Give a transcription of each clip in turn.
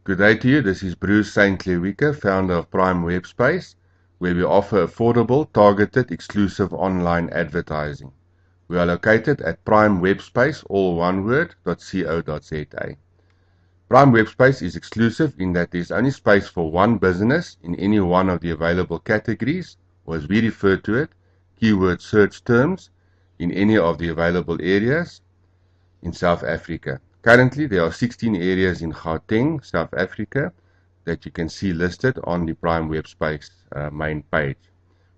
Good day to you. This is Bruce St. Clair-Whicker, founder of Prime Webspace, where we offer affordable, targeted, exclusive online advertising. We are located at Prime Webspace, all one word, .co.za. Prime Webspace is exclusive in that there is only space for one business in any one of the available categories, or as we refer to it, keyword search terms, in any of the available areas in South Africa. Currently, there are 16 areas in Gauteng, South Africa, that you can see listed on the Prime Webspace main page.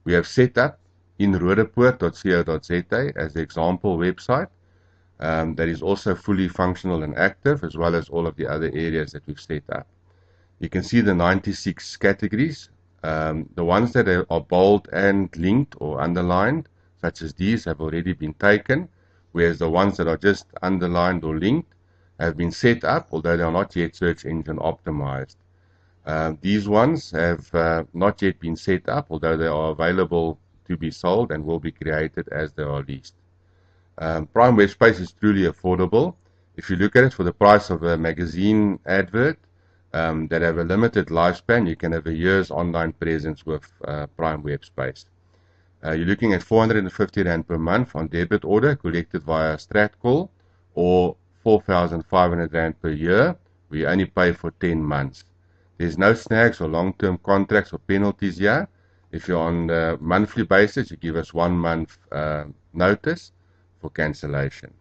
We have set up in Roodepoort.co.za as the example website that is also fully functional and active, as well as all of the other areas that we've set up. You can see the 96 categories. The ones that are bold and linked or underlined, such as these, have already been taken, whereas the ones that are just underlined or linked have been set up, although they are not yet search engine optimized. These ones have not yet been set up, although they are available to be sold and will be created as they are leased. Prime Webspace is truly affordable. If you look at it for the price of a magazine advert that have a limited lifespan, you can have a year's online presence with Prime Webspace. You're looking at R450 per month on debit order collected via Stratcall, or R4,500 per year. We only pay for 10 months. There's no snags or long-term contracts or penalties here. If you're on a monthly basis, you give us 1 month notice for cancellation.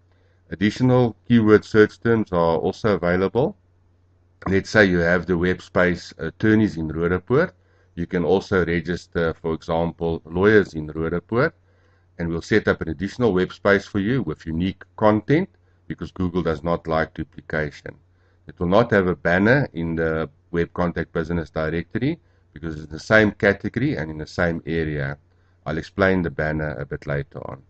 Additional keyword search terms are also available. Let's say you have the Webspace attorneys in Roodepoort. You can also register, for example, lawyers in Roodepoort, and we'll set up an additional web space for you with unique content, because Google does not like duplication. It will not have a banner in the Web Contact Business Directory because it's the same category and in the same area. I'll explain the banner a bit later on.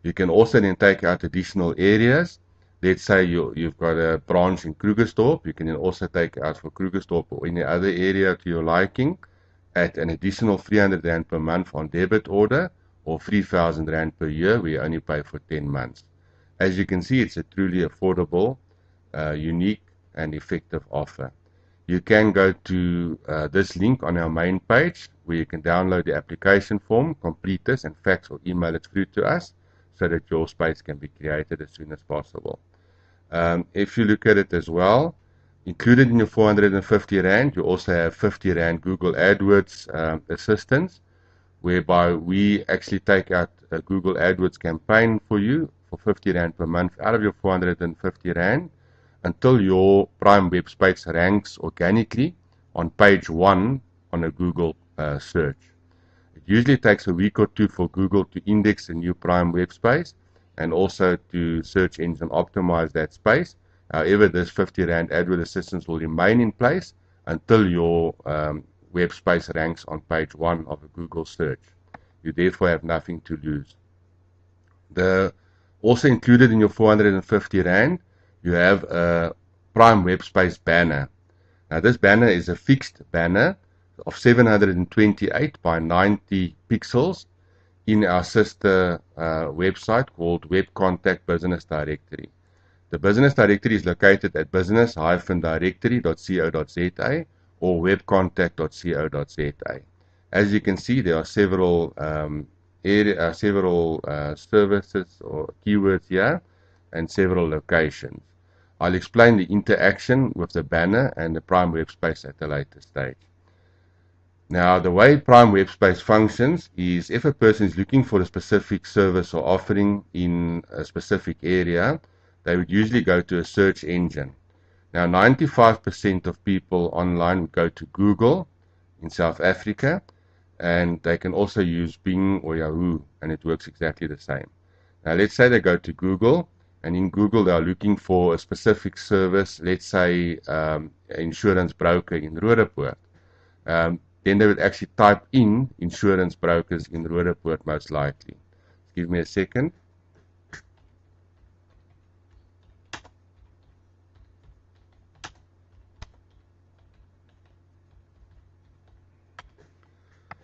You can also then take out additional areas. Let's say you've got a branch in Krugersdorp. You can then also take out for Krugersdorp or any other area to your liking at an additional R300 per month on debit order, or R3,000 per year. We only pay for 10 months. As you can see, it's a truly affordable, unique and effective offer. You can go to this link on our main page, where you can download the application form, complete this, and fax or email it through to us so that your space can be created as soon as possible. If you look at it as well, included in your R450, you also have R50 Google AdWords assistance, whereby we actually take out a Google AdWords campaign for you for R50 per month out of your R450 until your Prime Webspace ranks organically on page 1 on a Google search. It usually takes a week or two for Google to index a new Prime Webspace and also to search engine optimize that space. However, this R50 AdWords assistance will remain in place until your web space ranks on page 1 of a Google search. You therefore have nothing to lose. Also included in your R450, you have a Prime Webspace banner. Now this banner is a fixed banner of 728 by 90 pixels in our sister website called Web Contact Business Directory. The business directory is located at business-directory.co.za or webcontact.co.za. As you can see, there are several services or keywords here and several locations. I'll explain the interaction with the banner and the Prime Webspace at a later stage. Now, the way Prime Webspace functions is if a person is looking for a specific service or offering in a specific area, they would usually go to a search engine. Now, 95% of people online would go to Google in South Africa, and they can also use Bing or Yahoo, and it works exactly the same. Now, let's say they go to Google, and in Google they are looking for a specific service, let's say insurance broker in Roodepoort. Then they would actually type in insurance brokers in Roodepoort most likely. Give me a second.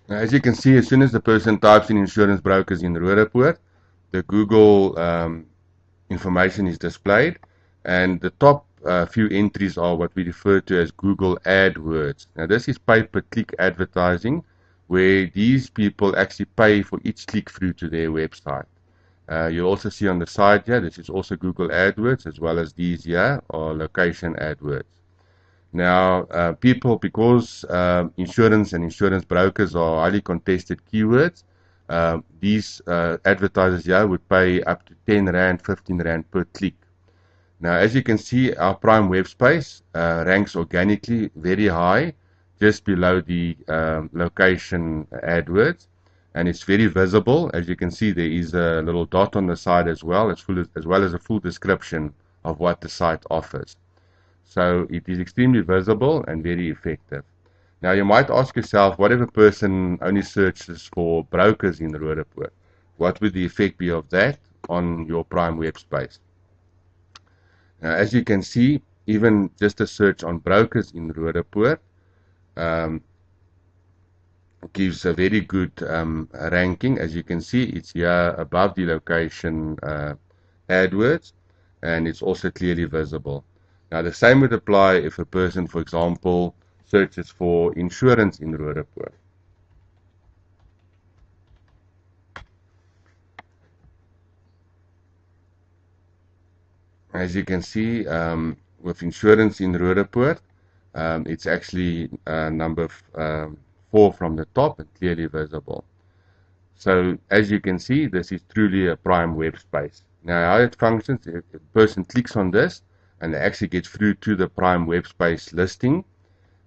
Now, as you can see, as soon as the person types in insurance brokers in Roodepoort, the Google information is displayed, and the top few entries are what we refer to as Google AdWords. Now this is pay-per-click advertising, where these people actually pay for each click through to their website. You'll also see on the side here, this is also Google AdWords, as well as these here are location AdWords. Now, people, because insurance and insurance brokers are highly contested keywords, these advertisers here would pay up to 10 Rand, 15 Rand per click. Now, as you can see, our prime web space ranks organically very high, just below the location AdWords, and it's very visible. As you can see, there is a little dot on the side as well, as well as a full description of what the site offers. So it is extremely visible and very effective. Now you might ask yourself, what if a person only searches for brokers in Roodepoort? What would the effect be of that on your prime web space? Now, as you can see, even just a search on brokers in Roodepoort gives a very good ranking. As you can see, it's here above the location AdWords, and it's also clearly visible. Now, the same would apply if a person, for example, searches for insurance in Roodepoort. As you can see, with insurance in Roodepoort, it's actually number 4 from the top and clearly visible. So, as you can see, this is truly a prime web space. Now, how it functions, if a person clicks on this, and they actually get through to the prime web space listing,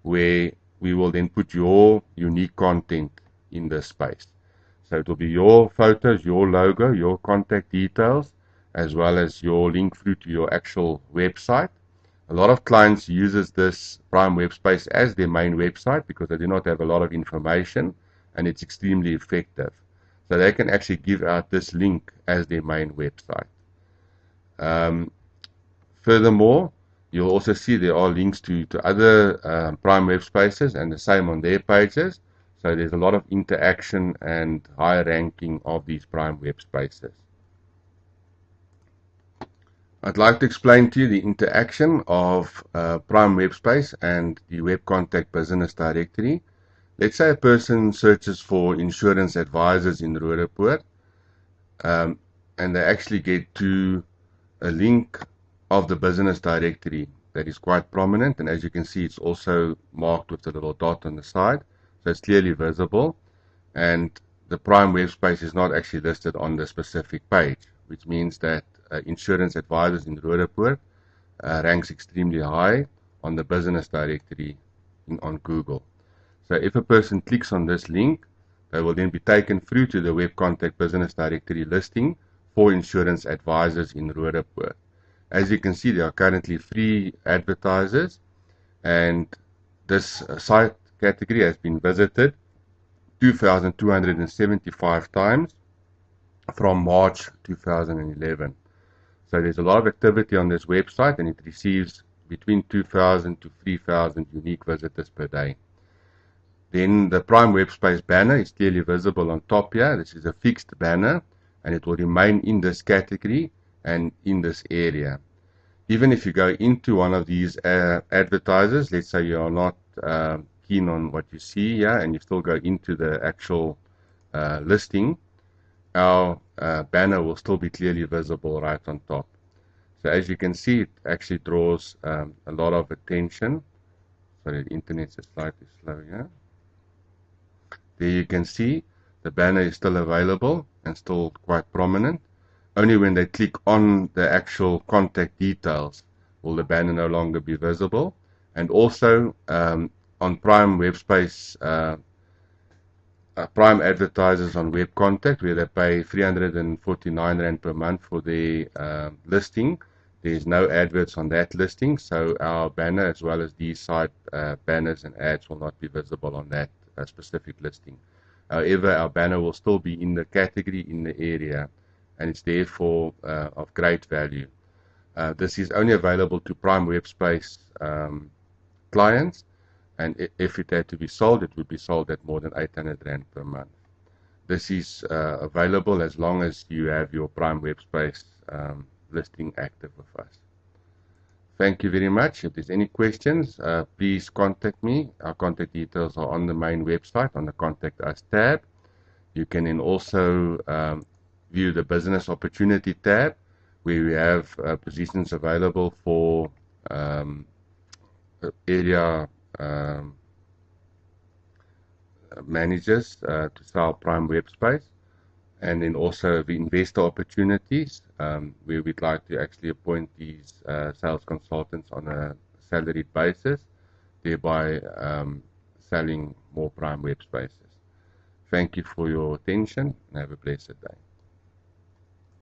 where we will then put your unique content in this space. So it will be your photos, your logo, your contact details, as well as your link through to your actual website. A lot of clients uses this prime web space as their main website because they do not have a lot of information, and it's extremely effective. So they can actually give out this link as their main website. Furthermore, you'll also see there are links to other prime web spaces, and the same on their pages. So there's a lot of interaction and high ranking of these prime web spaces. I'd like to explain to you the interaction of prime web space and the web contact business directory. Let's say a person searches for insurance advisors in Roodepoort, and they actually get to a link of the business directory that is quite prominent, and as you can see, it's also marked with a little dot on the side, so it's clearly visible, and the prime web space is not actually listed on the specific page, which means that insurance advisors in Roodepoort ranks extremely high on the business directory on Google. So if a person clicks on this link, they will then be taken through to the web contact business directory listing for insurance advisors in Roodepoort. As you can see, there are currently 3 advertisers, and this site category has been visited 2,275 times from March 2011. So there's a lot of activity on this website, and it receives between 2,000 to 3,000 unique visitors per day. Then the prime web space banner is clearly visible on top here. This is a fixed banner, and it will remain in this category and in this area. Even if you go into one of these advertisers, let's say you are not keen on what you see here, and you still go into the actual listing, our banner will still be clearly visible right on top. So as you can see, it actually draws a lot of attention. Sorry, the internet is slightly slow here. There you can see the banner is still available and still quite prominent. Only when they click on the actual contact details will the banner no longer be visible. And also on prime web space, prime advertisers on web contact, where they pay 349 Rand per month for their listing, there's no adverts on that listing, so our banner as well as these side banners and ads will not be visible on that specific listing. However, our banner will still be in the category, in the area, and it's therefore of great value. This is only available to prime web space clients, and if it had to be sold, it would be sold at more than 800 Rand per month. This is available as long as you have your prime web space listing active with us. Thank you very much. If there's any questions, please contact me. Our contact details are on the main website on the Contact Us tab. You can then also view the Business Opportunity tab, where we have positions available for area managers to sell prime web space. And then also the investor opportunities, where we'd like to actually appoint these sales consultants on a salaried basis, thereby selling more prime web spaces. Thank you for your attention and have a blessed day.